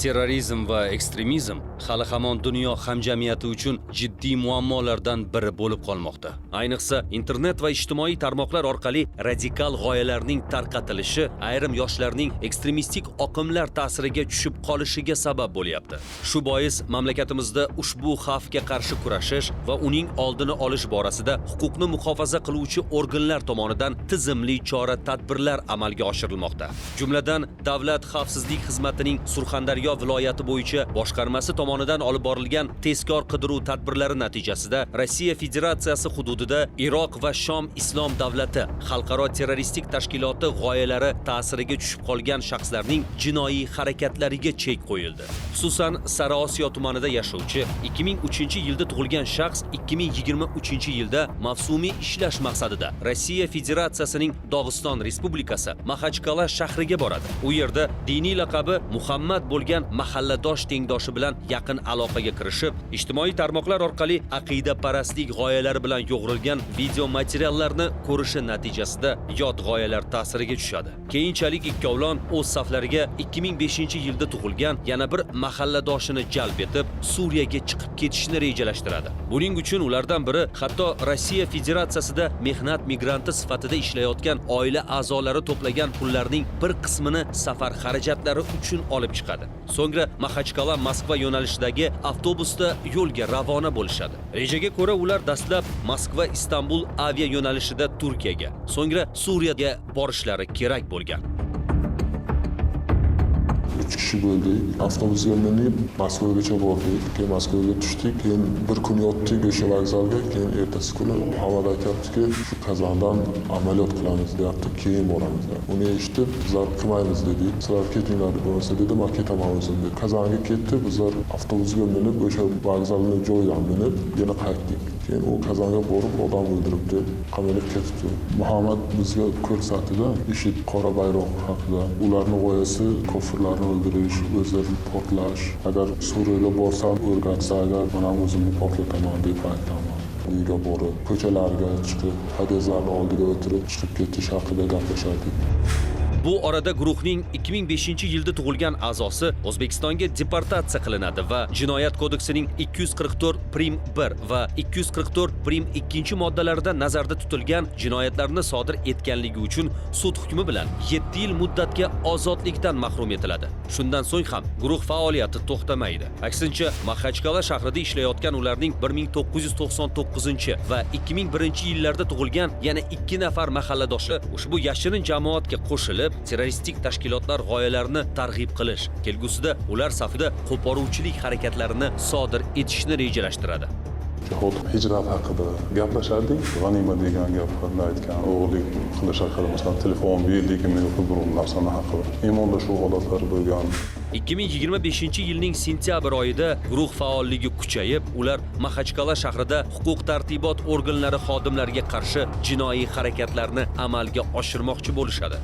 Terrorizm va ekstremizm hali hamon dunyo hamjamiyati uchun jiddiy muammolardan biri bo'lib qolmoqda. Ayniqsa, internet va ijtimoiy tarmoqlar orqali radikal g'oyalarning tarqatilishi ayrim yoshlarning ekstremistik oqimlar ta'siriga tushib qolishiga sabab bo'lyapti. Shu bois mamlakatimizda ushbu xavfga qarshi kurashish va uning oldini olish borasida huquqni muhofaza qiluvchi organlar tomonidan tizimli chora-tadbirlar amalga oshirilmoqda. Jumladan, Davlat xavfsizlik xizmatining Surxondaryo viloyati bo'yicha boshqarmasi tomonidan olib borilgan tezkor qidiruv tadbirlari natijasida Rossiya Federatsiyasi hududida Iroq va Shom Islom davlati xalqaro terroristik tashkiloti g'oyalari ta'siriga tushib qolgan shaxslarning jinoiy harakatlariga chek qo'yildi. Xususan, Sariosiyo tumanida yashovchi 2003-yilda tug'ilgan shaxs 2023-yilda mavsumiy ishlash maqsadida Rossiya Federatsiyasining Dog'iston Respublikasi Maxachqala shahriga boradi. U yerda diniy laqabi Muhammad bo'lgan mahalladosh tengdoshi bilan yaqin aloqaga kirishib, ijtimoiy tarmoqlar orqali aqida-parastlik g'oyalari bilan yo'g'rilgan video materiallarni ko'rishi natijasida yot g'oyalar ta'siriga tushadi. Keyinchalik ikkovlon o'z saflariga 2005-yilda tug'ilgan yana bir mahalladoshini jalb etib, Suriyaga chiqib ketishni rejalashtiradi. Buning uchun ulardan biri hatto Rossiya Federatsiyasida mehnat migranti sifatida ishlayotgan oila a'zolari to'plagan pullarning bir qismini safar xarajatlari uchun olib chiqadi. So'ngra Maxachqala Moskva yo'nalishidagi avtobusda yo'lga ravona bo'lishadi. Rejaga ko'ra ular dastlab Moskva Istanbul avia yo'nalishida Turkiyaga, so'ngra Suriyaga borishlari kerak bo'lgan. 3 kishi bo'ldik. Avtobusga minib Moskvaga bordik. Keyin Moskvaga tushdik. Keyin bir kun yotdik o'sha vokzalga. Keyin ertasi kuni Muhammad aytibdiki, shu Kazandan amaliyot qilamiz deyapti, keyin boramiz. Uni eshitib, bizlar qilmaymiz dedik. Sizlar ketinglar bo'lmasa dedi, men ketaman o'zim dedi. Kazanga ketdi, bizlar avtobusga minib o'sha vokzalning joyidan minib yana qaytdik. Keyin u Kazanga borib odam o'ldiribdi, qamalib ketibdi. Muhammad bizga ko'rsatdi-da, IShID qora bayroq haqida. Ularning g'oyasi kofirlarni o'ldirish, o'zlarini portlash. Agar Suriyaga borsam, o'rgatsa, agar men ham o'zimni portlataman deb aytaman. Uyga borib, ko'chalarga chiqib, hadizlarning oldiga o'tirib, chiqib ketish haqida gaplashardik. Bu orada guruhning 2005-yilda tug'ilgan a'zosi O'zbekistonga deportatsiya qilinadi va Jinoyat kodeksining 244 prim 1 va 244 prim 2 moddalarida nazarda tutilgan jinoyatlarni sodir etganligi uchun sud hukmi bilan 7 yil muddatga ozodlikdan mahrum etiladi. Shundan so'ng ham guruh faoliyati to'xtamaydi. Aksincha, Maxachqala shahrida ishlayotgan ularning 1999 va 2001-yillarda tug'ilgan yana 2 nafar mahalladoshi ushbu yashirin jamoatga qo'shilib terroristik tashkilotlar g'oyalarini targ'ib qilish, kelgusida ular safida qo'poruvchilik harakatlarini sodir etishni rejalashtiradi. Jihod hijrat haqida gaplashardik. G'anima degan gaplarni aytgan, o'g'irlik qilish haqida, masalan, telefon berdik, bir narsani haqida. Iymonda shu holatlar bo'lgan. 2025-yilning sentyabr oyida guruh faolligi kuchayib, ular Maxachqala shahrida huquq tartibot organlari xodimlariga qarshi jinoiy harakatlarni amalga oshirmoqchi bo'lishadi.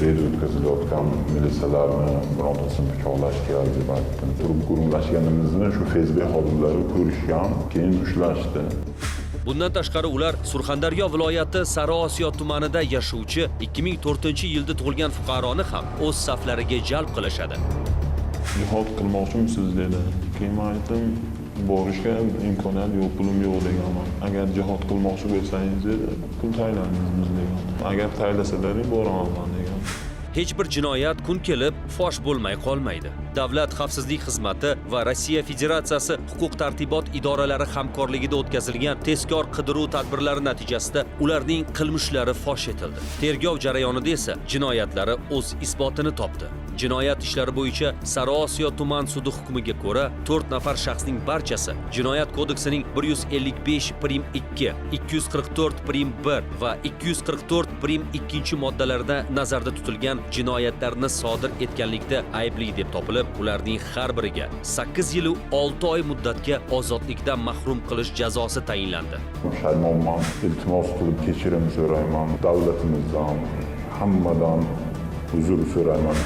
Reyd o'tkazilayotgan militsiyalarni birontasini pichoqlash kerak deb aytdim. Turib gurunglashganimizni shu FSB xodimlari ko'rishgan, keyin ushlashdi. Bundan tashqari ular Surxondaryo viloyati Sariosiyo tumanida yashovchi 2004-yilda tug'ilgan fuqaroni ham o'z saflariga jalb qilishadi. Jihod qilmoqchimisiz dedi. Keyin men aytdim, borishga imkoniyat yo'q, pulim yo'q deganman. Agar jihod qilmoqchi bo'lsangiz dedi, pul tayinlaymiz degan. Agar tayinlasalaring boraman degan. Hech bir jinoyat kun kelib fosh bo'lmay qolmaydi. Davlat xavfsizlik xizmati va Rossiya Federatsiyasi huquq tartibot idoralari hamkorligida o'tkazilgan tezkor qidiruv tadbirlari natijasida ularning qilmishlari fosh etildi. Tergov jarayonida esa jinoyatlari o'z isbotini topdi. Jinoyat ishlari bo'yicha Sariosiyo tuman sudi hukmiga ko'ra 4 nafar shaxsning barchasi Jinoyat kodeksining 155 prim 2, 244 prim 1 va 244 prim 2 moddalarida nazarda tutilgan jinoyatlarni sodir etganlikda aybli deb topilib, ularning har biriga 8 yil 6 oy muddatga ozodlikdan mahrum qilish jazosi tayinlandi. Shaymonman, iltimos qilib kechirim so'rayman, davlatimizdan, hammadan uzr so'rayman.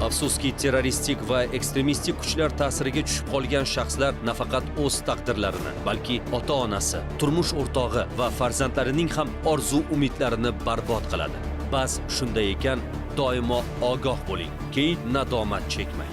Afsuski, terroristik va ekstremistik kuchlar ta'siriga tushib qolgan shaxslar nafaqat o'z taqdirlarini, balki ota-onasi, turmush o'rtog'i va farzandlarining ham orzu-umidlarini barbod qiladi. Bas shunday ekan, doimo ogoh bo'ling, keyin nadomat chekmang.